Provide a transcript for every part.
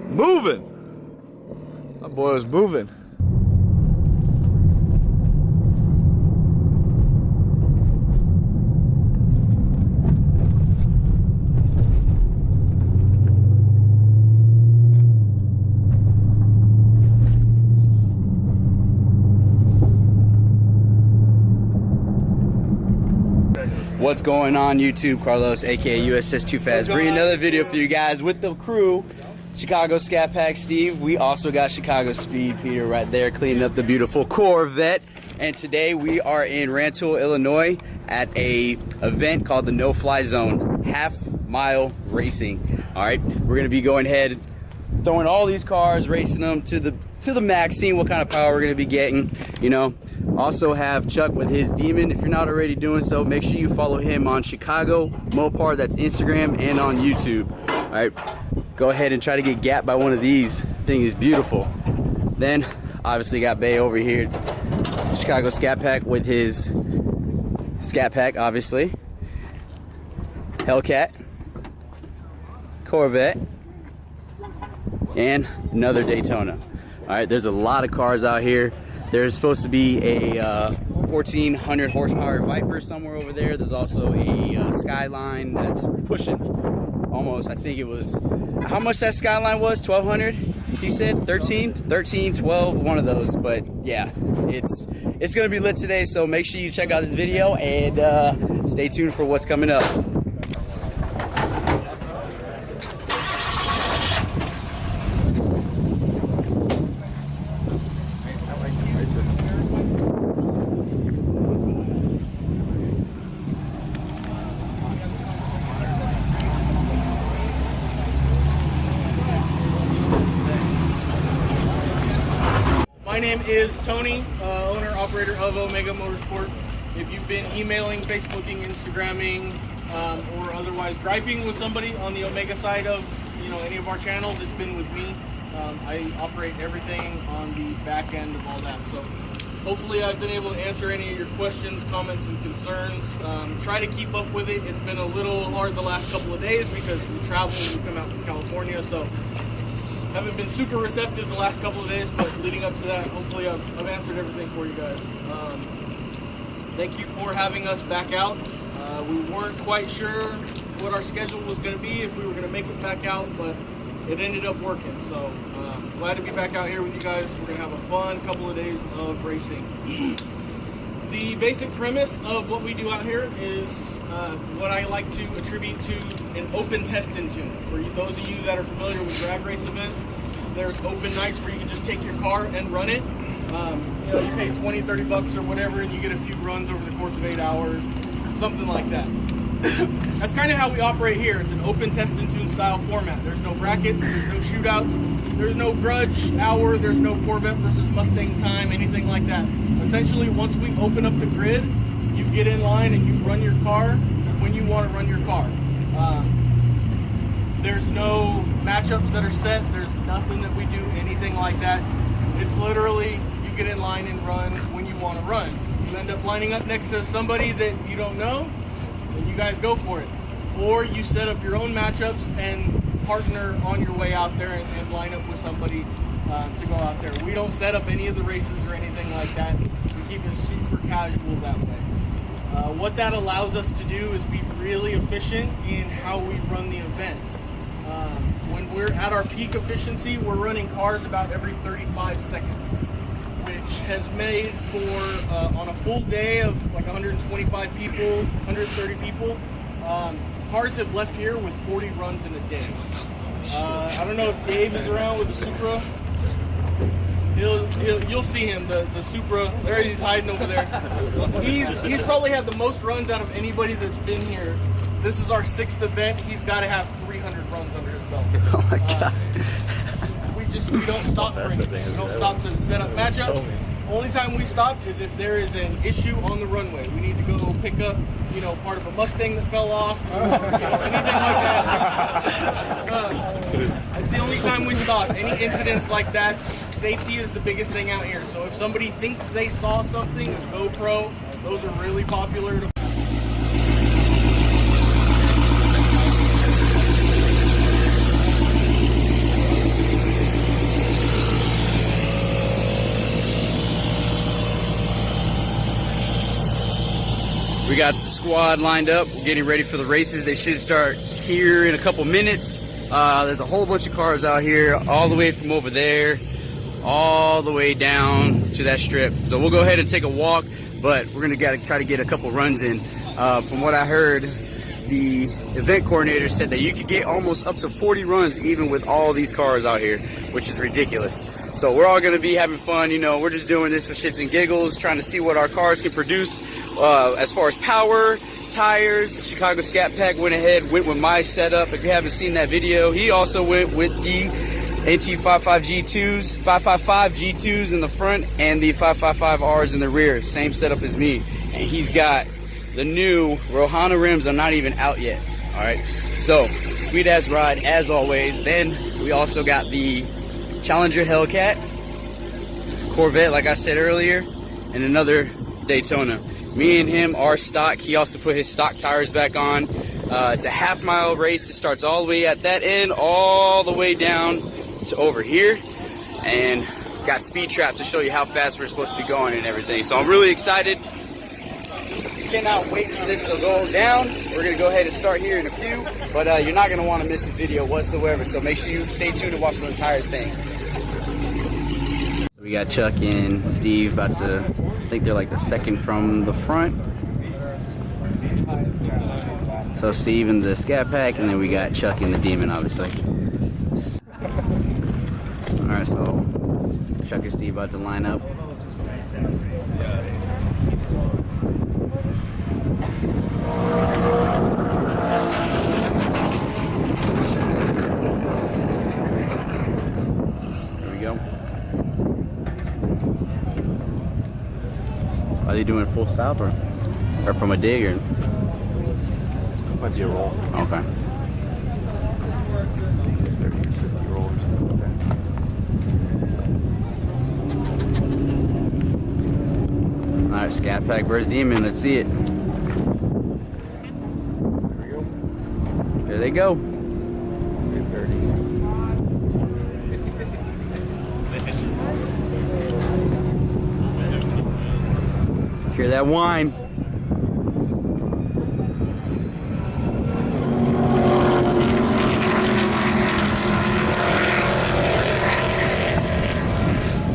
Moving. My boy was moving. What's going on YouTube? Carlos, aka USS Too Fast, bringing another video for you guys with the crew. Chicago Scat Pack Steve. We also got Chicago Speed Peter right there cleaning up the beautiful Corvette. And today we are in Rantoul, Illinois at a event called the No Fly Zone half-mile racing. All right, we're gonna be going ahead, throwing all these cars, racing them to the max, seeing what kind of power we're gonna be getting. You know, also have Chuck with his Demon. If you're not already doing so, make sure you follow him on Chicago Mopar. That's Instagram and on YouTube. All right, go ahead and try to get gapped by one of these. Thing is beautiful. Then obviously got Bay over here, Chicago Scat Pack with his Scat Pack, obviously. Hellcat, Corvette, and another Daytona. All right, there's a lot of cars out here. There's supposed to be a 1400 horsepower Viper somewhere over there. There's also a Skyline that's pushing almost, I think it was, how much that Skyline was? 1200? He said 13, 12, one of those. But yeah, it's gonna be lit today, so make sure you check out this video and stay tuned for what's coming up. My name is Tony, owner, operator of Omega Motorsport. If you've been emailing, Facebooking, Instagramming, or otherwise griping with somebody on the Omega side of any of our channels, it's been with me. I operate everything on the back end of all that. So hopefully I've been able to answer any of your questions, comments, and concerns. Try to keep up with it. It's been a little hard the last couple of days because we travel, we come out from California, so haven't been super receptive the last couple of days, but leading up to that, hopefully I've answered everything for you guys. Thank you for having us back out. We weren't quite sure what our schedule was going to be, if we were going to make it back out, but it ended up working. So glad to be back out here with you guys. We're going to have a fun couple of days of racing. The basic premise of what we do out here is what I like to attribute to an open test and tune. For those of you that are familiar with drag race events, there's open nights where you can just take your car and run it. You pay 20, 30 bucks or whatever, and you get a few runs over the course of 8 hours, something like that. That's kind of how we operate here. It's an open test and tune style format. There's no brackets, there's no shootouts, there's no grudge hour, there's no Corvette versus Mustang time, anything like that. Essentially, once we open up the grid, you get in line and you run your car when you want to run your car. There's no matchups that are set. There's nothing that we do, anything like that. It's literally you get in line and run when you want to run. You end up lining up next to somebody that you don't know, and you guys go for it. Or you set up your own matchups and partner on your way out there and line up with somebody to go out there. We don't set up any of the races or anything like that. We keep it super casual that way. What that allows us to do is be really efficient in how we run the event. When we're at our peak efficiency, we're running cars about every 35 seconds, which has made for, on a full day of like 125 people, 130 people, cars have left here with 40 runs in a day. I don't know if Dave is around with the Supra. You'll see him, the Supra. There he's hiding over there. He's probably had the most runs out of anybody that's been here. This is our 6th event. He's got to have 300 runs under his belt. Oh my God. We don't stop for anything. We don't stop to set up matchups. Only time we stop is if there is an issue on the runway. We need to go pick up, part of a Mustang that fell off, anything like that. It's the only time we stop. Any incidents like that, safety is the biggest thing out here. So if somebody thinks they saw something, a GoPro, those are really popular to We got the squad lined up. We're getting ready for the races. They should start here in a couple minutes. There's a whole bunch of cars out here, all the way from over there, all the way down to that strip. So we'll go ahead and take a walk, but we're gonna try to get a couple runs in. From what I heard, the event coordinator said that you could get almost up to 40 runs even with all these cars out here, which is ridiculous. So we're all gonna be having fun, you know, we're just doing this for shits and giggles, trying to see what our cars can produce as far as power, tires. Chicago Scat Pack went with my setup. If you haven't seen that video, he also went with the NT55 G2s, 555 G2s in the front and the 555Rs in the rear. Same setup as me. And he's got the new Rohana rims are not even out yet. All right, so sweet ass ride as always. Then we also got the Challenger Hellcat, Corvette, like I said earlier, and another Daytona. Me and him are stock. He also put his stock tires back on. It's a half-mile race. It starts all the way at that end, all the way down to over here, and got speed traps to show you how fast we're supposed to be going and everything. So I'm really excited. Cannot wait for this to go down. We're gonna go ahead and start here in a few, but you're not gonna want to miss this video whatsoever. So make sure you stay tuned and watch the entire thing. So we got Chuck and Steve about to, I think they're like the second from the front. So Steve in the Scat Pack, and then we got Chuck in the Demon, obviously. All right, so Chuck and Steve about to line up. There we go. Are they doing full stop or from a dig or? Might be a roll. Okay. 30, 50 rolls. All right, Scat Pack versus Demon. Let's see it. There we go. There they go. 30. Hear that whine.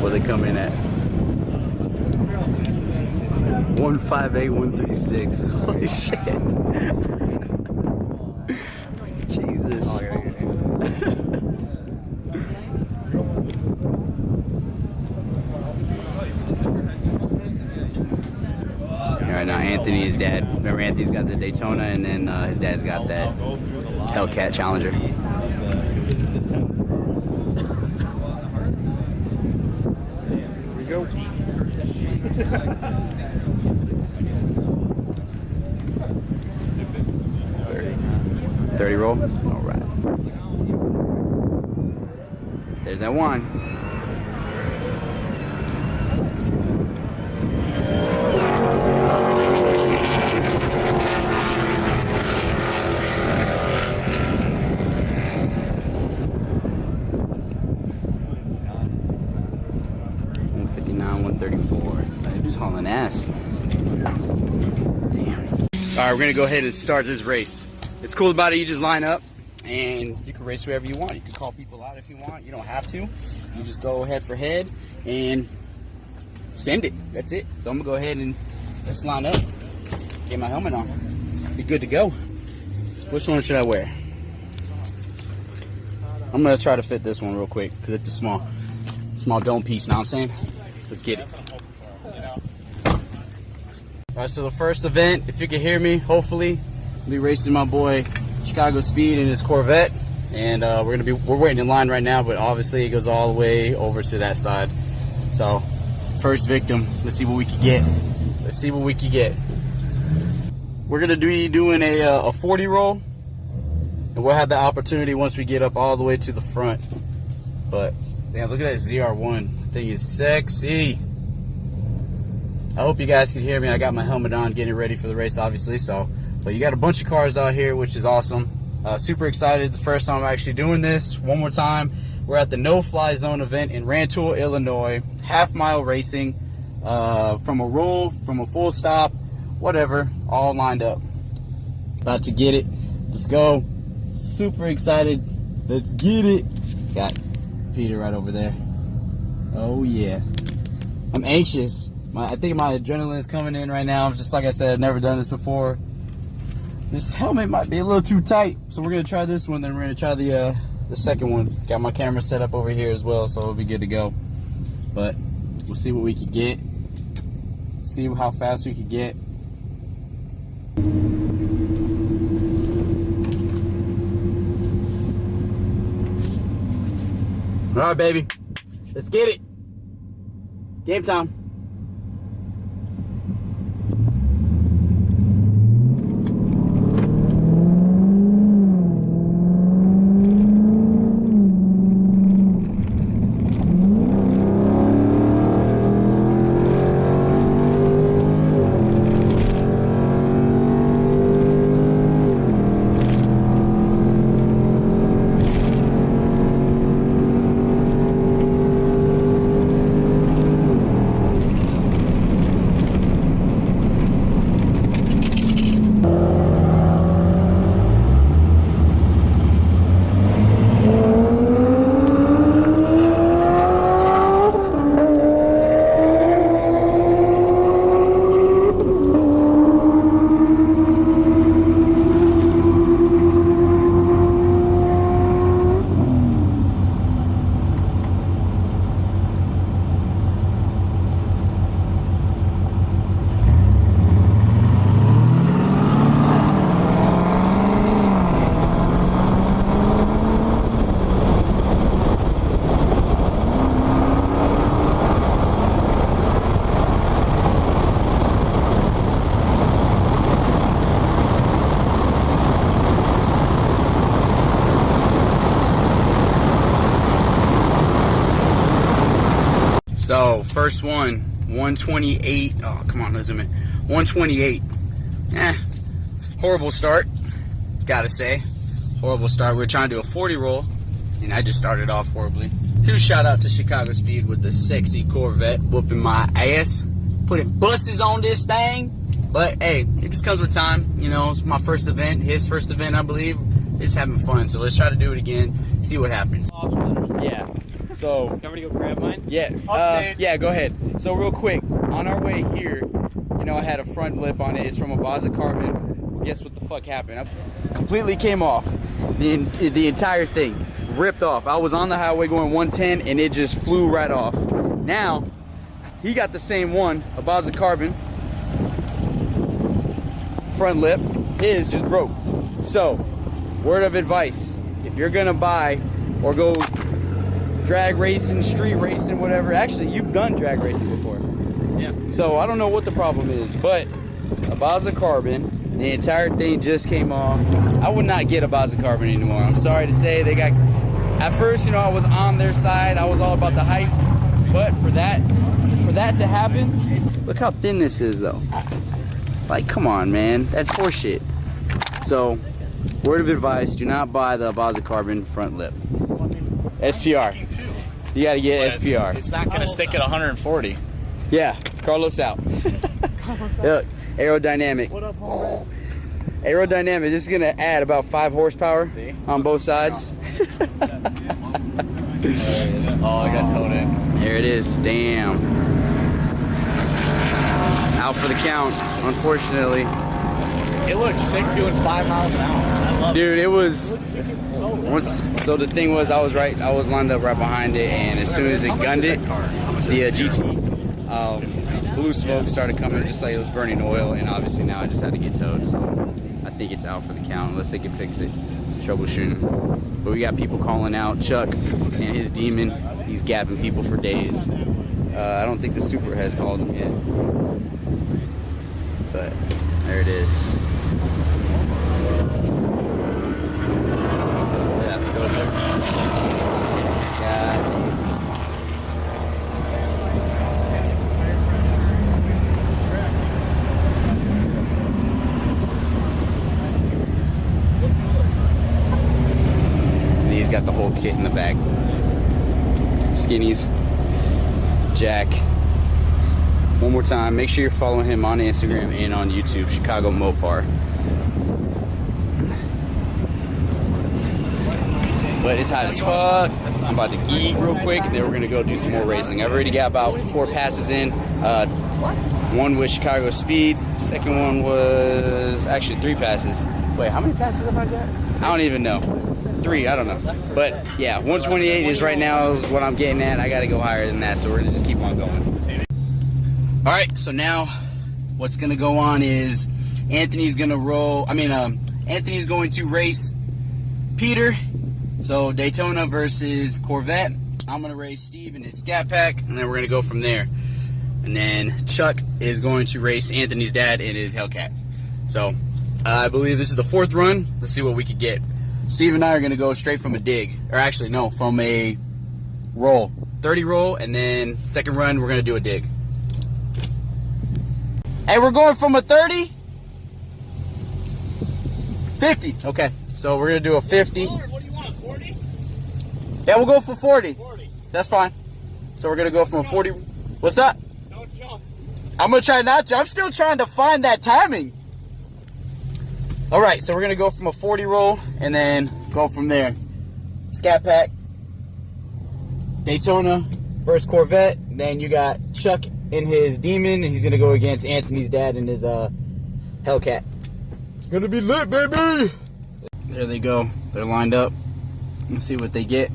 What they come in at? 158, 136. Holy shit. Jesus. Oh, I gotta get it. Alright, now Anthony, his dad. Remember, Anthony's got the Daytona, and then his dad's got that Hellcat Challenger. Here we go. 30 roll? Alright. There's that one. They're just hauling ass. Damn. Alright, we're gonna go ahead and start this race. It's cool about it, you just line up and you can race wherever you want. You can call people out if you want. You don't have to. You just go head for head and send it. That's it. So I'm gonna go ahead and let's line up. Get my helmet on. Be good to go. Which one should I wear? I'm gonna try to fit this one real quick because it's a small dome piece, know what I'm saying? Let's get it. Alright, so the first event, if you can hear me, hopefully, I'll be racing my boy Chicago Speed in his Corvette. And we're waiting in line right now, but obviously it goes all the way over to that side. So, first victim, let's see what we can get. Let's see what we can get. We're gonna be doing a 40 roll, and we'll have the opportunity once we get up all the way to the front. But damn, look at that ZR1. Thing is sexy. I hope you guys can hear me. I got my helmet on, getting ready for the race, obviously. So, but you got a bunch of cars out here, which is awesome. Super excited. The first time I'm actually doing this. One more time, we're at the No Fly Zone event in Rantoul, Illinois. Half-mile racing, from a roll, from a full stop, whatever, all lined up. About to get it. Let's go. Super excited. Let's get it. Got Peter right over there. Oh yeah. I'm anxious. I think my adrenaline is coming in right now. Just like I said, I've never done this before. This helmet might be a little too tight, so we're gonna try this one. Then we're gonna try the second one. Got my camera set up over here as well, so it'll be good to go. But we'll see what we can get. See how fast we can get. All right, baby. Let's get it. Game time. So first one, 128. Oh, come on, let's zoom in. 128. Horrible start, gotta say. Horrible start. We're trying to do a 40 roll, and I just started off horribly. Huge shout out to Chicago Speed with the sexy Corvette whooping my ass. Putting buses on this thing. But hey, it just comes with time. You know, it's my first event, his first event, I believe. It's having fun, so let's try to do it again, see what happens. Yeah. So, You want me to go grab mine? yeah, yeah, go ahead. So real quick, on our way here, you know, I had a front lip on it. It's from a Baza Carbon. Guess what the fuck happened? I completely came off. The entire thing ripped off. I was on the highway going 110 and it just flew right off. Now, he got the same one, a Baza Carbon. Front lip, his just broke. So, word of advice, if you're gonna buy or go drag racing, street racing, whatever. Actually, you've done drag racing before. Yeah. So I don't know what the problem is, but a Baza Carbon, the entire thing just came off. I would not get a Baza Carbon anymore. I'm sorry to say, they got, at first, you know, I was on their side. I was all about the hype, but for that to happen, look how thin this is though. Like, come on, man, that's horseshit. So, word of advice, do not buy the Baza Carbon front lip. SPR. You gotta get SPR. It's not gonna stick at 140. Yeah, Carlos out. Look, aerodynamic. What up, homie? Aerodynamic, this is gonna add about 5 horsepower on both sides. Oh, I got towed in. There it is, damn. Out for the count, unfortunately. It looks sick doing 5 miles an hour. I love Dude, it was, so the thing was, I was lined up right behind it, and as soon as it gunned it, the GT, blue smoke started coming just like it was burning oil, and obviously now I just had to get towed, so I think it's out for the count unless they can fix it. Troubleshooting. But we got people calling out Chuck and his demon. He's gapping people for days. I don't think the Super has called him yet, but there it is. got the whole kit in the back. Skinnies, jack. One more time, make sure you're following him on Instagram and on YouTube, Chicago Mopar. But it's hot as fuck. I'm about to eat real quick, and then we're gonna go do some more racing. I've already got about 4 passes in. One was Chicago Speed. The second one was actually 3 passes. Wait, how many passes have I got? I don't even know. 3, I don't know. But yeah, 128 is right now is what I'm getting at. I gotta go higher than that, so we're gonna just keep on going. All right, so now what's gonna go on is Anthony's gonna roll. Anthony's going to race Peter. So Daytona versus Corvette. I'm gonna race Steve in his Scat Pack, and then we're gonna go from there. And then Chuck is going to race Anthony's dad in his Hellcat. So I believe this is the 4th run. Let's see what we could get. Steve and I are gonna go straight from a dig, or actually no, from a roll, 30 roll, and then second run we're gonna do a dig. Hey, we're going from a 30? 50, okay. So we're gonna do a 50. What do you want, 40? Yeah, we'll go for 40. 40. That's fine. So we're gonna go from a 40. What's up? Don't jump. I'm gonna try not to. I'm still trying to find that timing. All right, so we're gonna go from a 40 roll and then go from there. Scat Pack, Daytona versus Corvette. Then you got Chuck in his Demon, and he's gonna go against Anthony's dad in his Hellcat. It's gonna be lit, baby. There they go. They're lined up. Let's see what they get.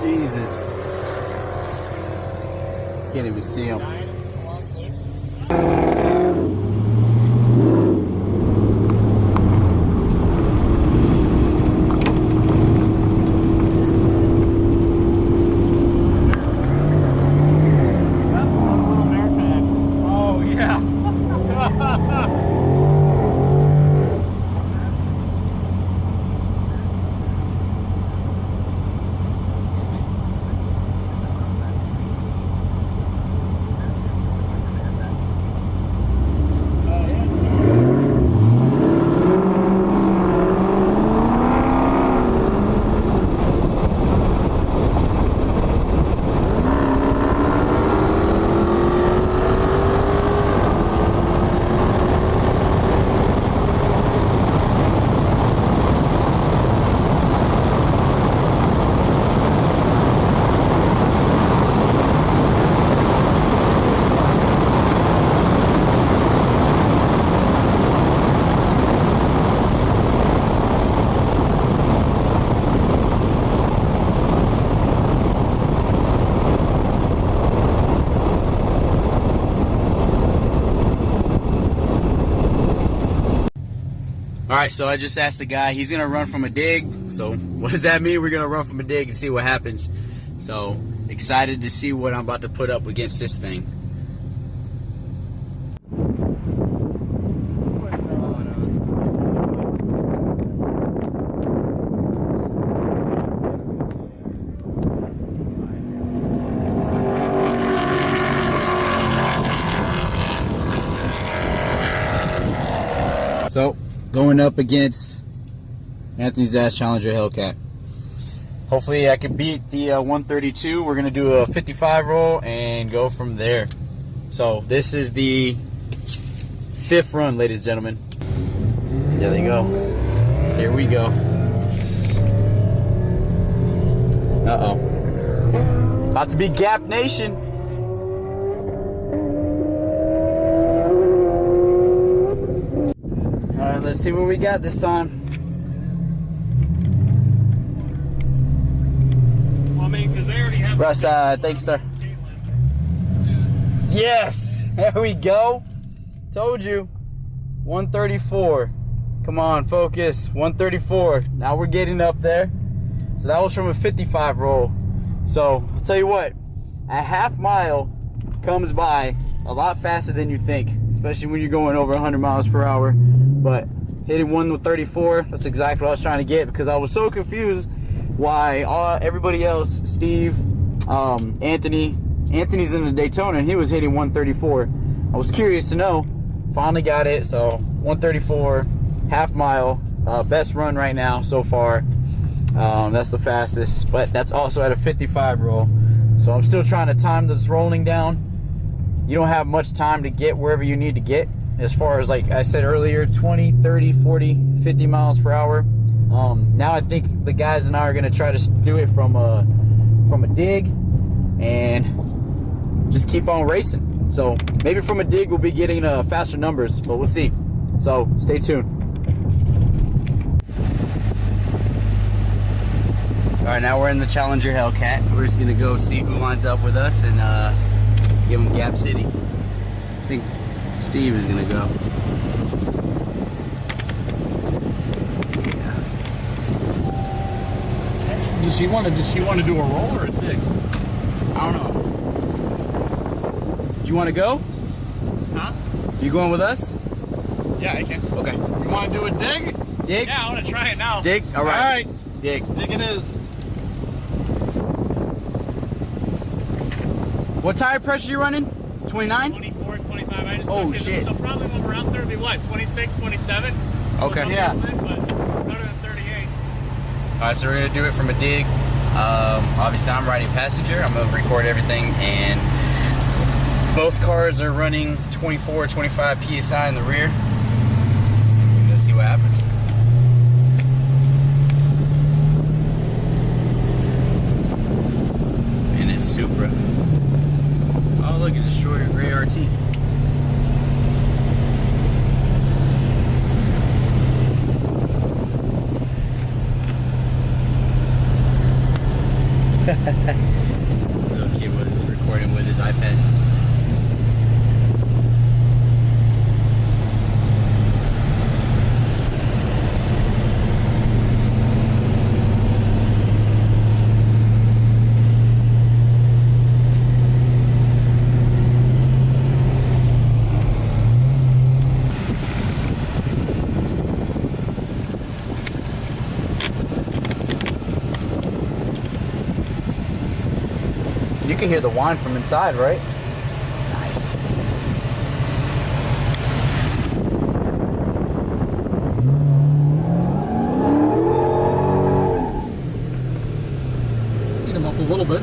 Jesus. Can't even see him. Oh, yeah. All right, so I just asked the guy, he's gonna run from a dig. So what does that mean? We're gonna run from a dig and see what happens. So excited to see what I'm about to put up against this thing. So going up against Anthony's Dash Challenger Hellcat. Hopefully I can beat the 132. We're gonna do a 55 roll and go from there. So this is the 5th run, ladies and gentlemen. There they go. Here we go. Uh-oh. About to be Gap Nation. All right, let's see what we got this time. Well, I mean, because they already have. Russ, thank you, sir. Yes, there we go. Told you. 134. Come on, focus. 134. Now we're getting up there. So that was from a 55 roll. So I'll tell you what, a half mile comes by a lot faster than you think. especially when you're going over 100 miles per hour. But hitting 134, that's exactly what I was trying to get, because I was so confused why everybody else, Steve, Anthony's in the Daytona and he was hitting 134. I was curious to know. Finally got it. So 134, half mile, best run right now so far. That's the fastest, but that's also at a 55 roll. So I'm still trying to time this rolling down. You don't have much time to get wherever you need to get, as far as, like I said earlier, 20, 30, 40, 50 miles per hour. Now I think the guys and I are going to try to do it from a dig and just keep on racing. So maybe from a dig we'll be getting faster numbers, but we'll see. So stay tuned. All right, now we're in the Challenger Hellcat. We're just gonna go see who lines up with us and give them Gap City. I think Steve is gonna go. Does he want to do a roll or a dig? I don't know. Do you want to go? Huh? You going with us? Yeah, I can. Okay. You want to do a dig? Dig? Yeah, I want to try it now. Dig? All right. All right. Dig. Dig it is. What tire pressure you running? 29? 24, 25. I just Oh, took it. shit. So probably when we're out there, it'll be what, 26, 27? Okay. Yeah. But better than 38. All right, so we're gonna do it from a dig. Obviously, I'm riding passenger. I'm gonna record everything, and both cars are running 24, 25 psi in the rear. We're gonna see what happens. And it's Supra. Oh, look, it destroyed a gray RT. Little kid was recording with his iPad. You can hear the whine from inside, right? Nice. Heat him up a little bit.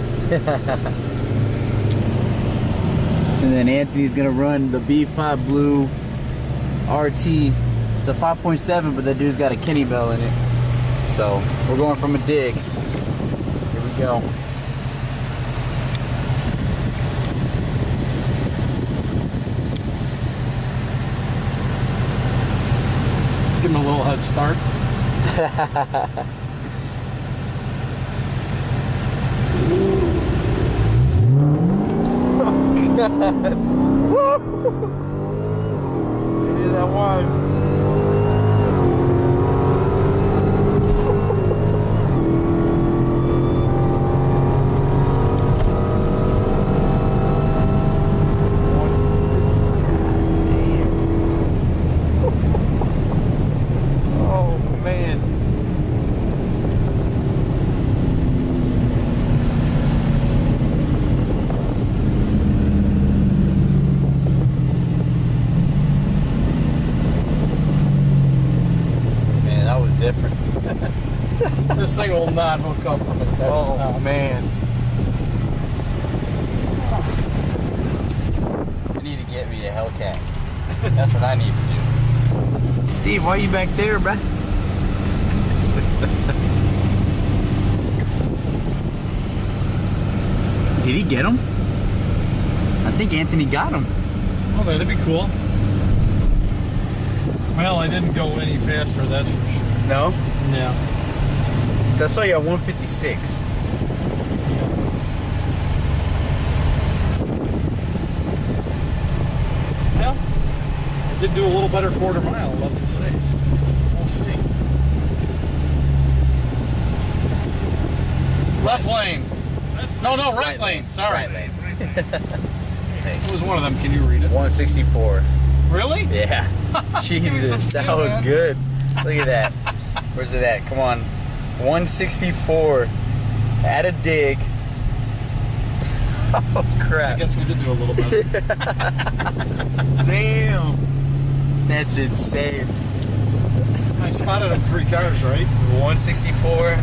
And then Anthony's gonna run the B5 Blue RT. It's a 5.7, but that dude's got a Kenny Bell in it. So we're going from a dig. Here we go. Give him a little head start. Oh God! Woo! You hear that whine? Different. This thing will not hook up from it. Oh man. I need to get me a Hellcat. That's what I need to do. Steve, why are you back there, bruh? Did he get him? I think Anthony got him. Oh, that'd be cool. Well, I didn't go any faster, that's for sure. No? Yeah. I saw you at 156. Yeah. I did do a little better quarter mile, 11.6. We'll see. Left lane. No, right lane. Sorry. Right lane. What was one of them? Can you read it? 164. Really? Yeah. Jesus, that was good. Look at that. Where's it at? Come on. 164 at a dig. Oh I crap. guess we did do a little better. Damn. That's insane. I spotted him 3 cars, right? 164.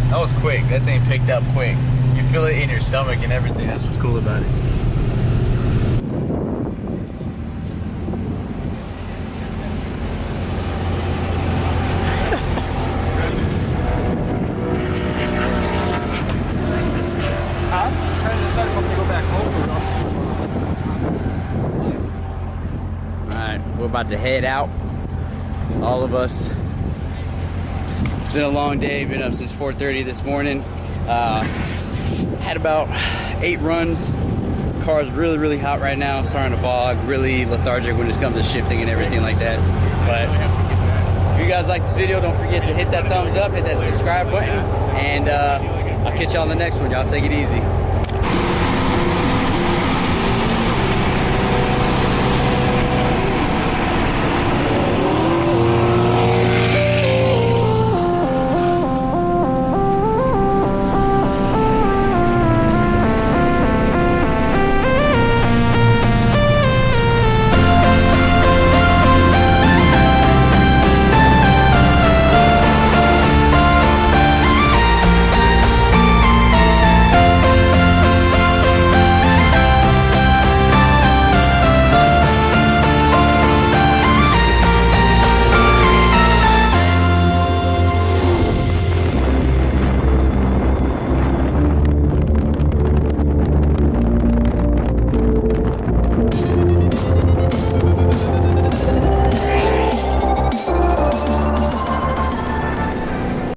That was quick. That thing picked up quick. You feel it in your stomach and everything. That's what's cool about it. I'm trying to decide if I'm going to go back home or not. Alright, we're about to head out. All of us. It's been a long day, been up since 4:30 this morning. Had about 8 runs. Car's really hot right now, starting to bog, really lethargic when it comes to shifting and everything like that. But if you guys like this video, don't forget to hit that thumbs up, hit that subscribe button, and I'll catch y'all on the next one. Y'all take it easy.